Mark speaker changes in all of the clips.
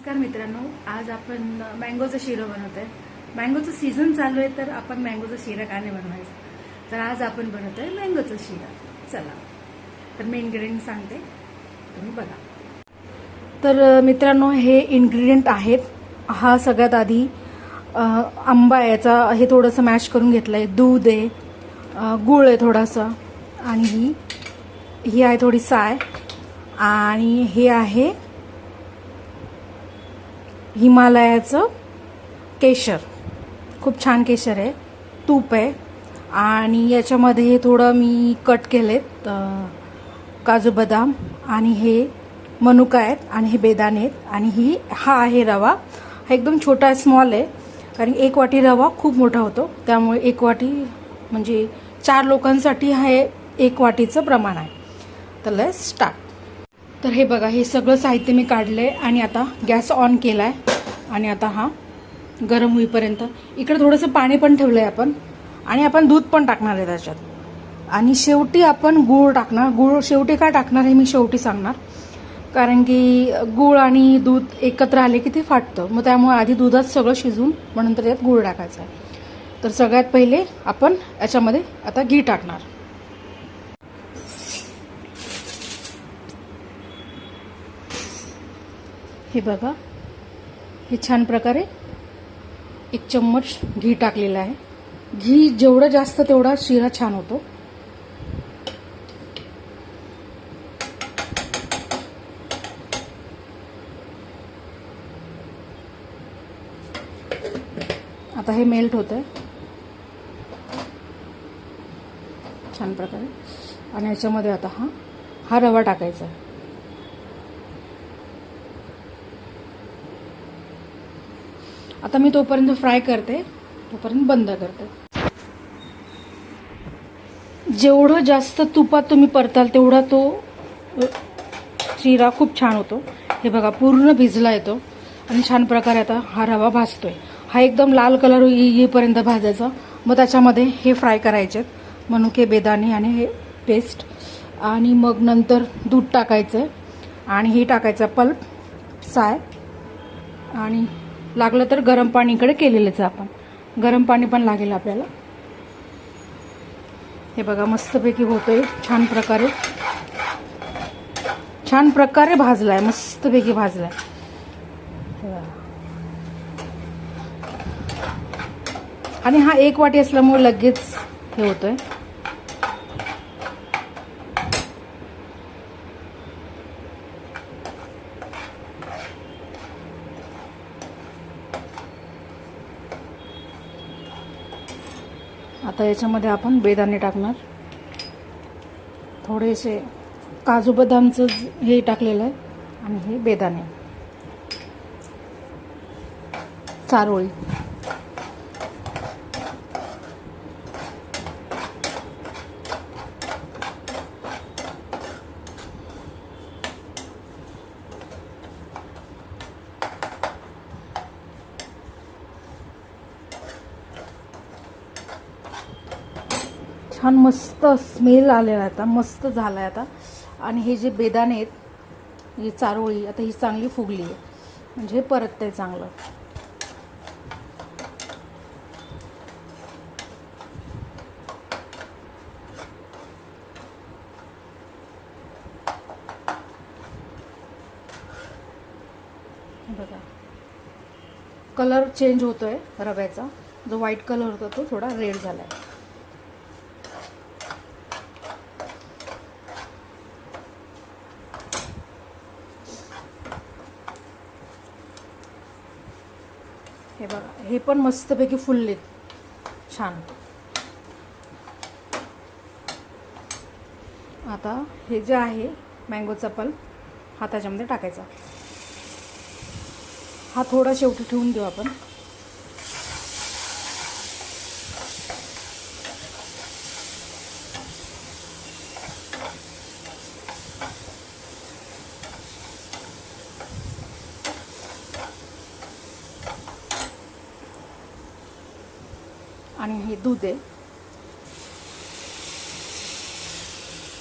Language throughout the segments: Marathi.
Speaker 1: नमस्कार मित्रांनो, आज आपण मँगोचं शिरं बनवतोय। मँगोचं सीझन चालू आहे तर आपण मँगोचं शिरं का नाही बनवायचं। तर आज आपण बनवतोय मँगोचं शिरं। चला तर मी इन्ग्रेडियंट सांगते, तुम्ही बघा। तर मित्रांनो, हे इन्ग्रेडियंट आहेत। हा सगळ्यात आधी आंबा याचा हे थोडंसं मॅश करून घेतलंय, दूध आहे, गूळ आहे थोडासा, आणि ही आहे थोडी साय, आणि हे आहे हिमालयाचं केशर, खूप छान केशर आहे, तूप आहे, आणि याच्यामध्ये थोडं मी कट केलेत काजू बदाम, आणि हे मनुका आहेत, आणि हे बेदाणे आहेत, आणि हा आहे रवा। हा एकदम छोटा आहे, स्मॉल आहे, कारण एक वाटी रवा खूप मोठा होतो, त्यामुळे एक वाटी म्हणजे 4 लोकांसाठी हे एक वाटीचं प्रमाण आहे। तर लेट्स स्टार्ट। तर हे बघा, हे सगळं साहित्य मी काढलंय, आणि आता गॅस ऑन केलाय, आणि आता हा गरम होईपर्यंत इकडे थोडंसं पाणी पण ठेवलंय आपण, आणि आपण दूध पण टाकणार आहे त्याच्यात, आणि शेवटी आपण गूळ टाकणार। गूळ शेवटी का टाकणार हे मी शेवटी सांगणार, कारण की गूळ आणि दूध एकत्र आले की ते फाटतं, मग त्यामुळे आधी दुधात सगळं शिजून मग नंतर त्यात गूळ टाकायचा आहे। तर सगळ्यात पहिले आपण याच्यामध्ये आता घी टाकणार। हे बघा, हे छान प्रकारे 1 चम्मच घी टाकलेला आहे। घी जेवढं जास्त तेवढा शिरा छान होतो। आता हे मेल्ट होतंय छान प्रकारे, आणि याच्यामध्ये आता हा रवा टाकायचा आहे। आता मी तोपर्यंत फ्राय करते, तोपर्यंत बंद करते। जेवढं जास्त तुपात तुम्ही परताल तेवढा तो शिरा खूप छान होतो। हे बघा, पूर्ण भिजला येतो, आणि छान प्रकारे आता हा रवा भाजतोय। हा एकदम लाल कलर येईपर्यंत भाजायचा, मग त्याच्यामध्ये हे फ्राय करायचे मनुके, बेदाणे आणि हे पेस्ट, आणि मग नंतर दूध टाकायचं, आणि हे टाकायचं पल्प, साय, आणि लागलं तर गरम पाणी इकडे केलेलंच आपण, गरम पाणी पण लागेल आपल्याला। हे बघा, मस्तपैकी होतोय, छान प्रकारे भाजलाय, मस्तपैकी भाजलाय। आणि हा 1 वाटी असल्यामुळे लगेच हे होतोय। आता याच्यामध्ये आपण बेदाणे टाकणार, थोडेसे काजू बदामचं हे टाकलेलं आहे, आणि हे बेदाणे, चारोळी, छान मस्त स्मेल आलेला आता, मस्त झालाय आता। आणि हे जे बेदाणे आहेत, ही चारोळी आता ही चांगली फुगली आहे, म्हणजे परतते चांगलं। बघा, कलर चेंज होतोय रव्याचा, जो व्हाईट कलर होता तो थोडा रेड झालाय। हे बघा, हे पण मस्तपैकी फुललेत छान। आता हे जे आहे मँगोचा पल्प, हा त्याच्यामध्ये टाकायचा। हा थोडा शेवटी ठेवून देऊ आपण। आणि हे दूध आहे,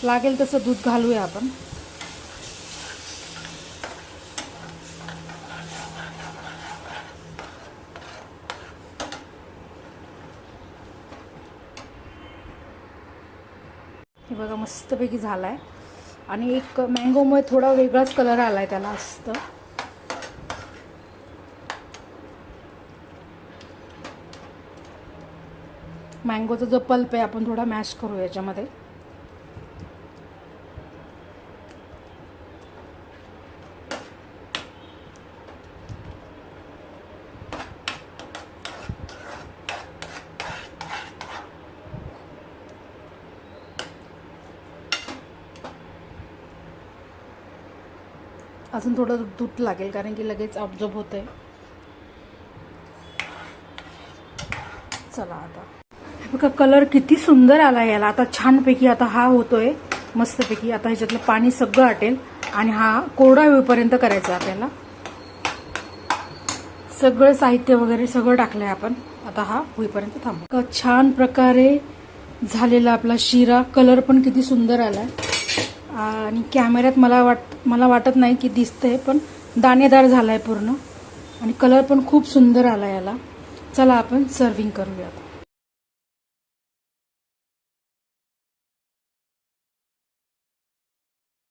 Speaker 1: लागेल तसं दूध घालूया आपण। हे बघा मस्तपैकी झाला आहे. आणि एक मँगोमुळे थोडा वेगळाच कलर आला आहे त्याला असतं. मँगोचा जो पल्प आहे आपण थोडा मॅश करू याच्यामध्ये. अजून थोडं दूध लागेल कारण की लगेच ऑब्झर्व होतंय. चला आता बघा कलर किती सुंदर आला याला. आता छानपैकी आता हा होतोय मस्तपैकी. आता ह्याच्यातलं पाणी सगळं आटेल आणि हा कोरडा होईपर्यंत करायचा आपल्याला. सगळं साहित्य वगैरे सगळं टाकलंय आपण. आता हा होईपर्यंत थांबू. छान प्रकारे झालेला आपला शिरा. कलर पण किती सुंदर आलाय आणि कॅमेऱ्यात मला वाटत नाही की दिसतंय पण दाणेदार झालाय पूर्ण आणि कलर पण खूप सुंदर आला याला. चला आपण सर्विंग करूया.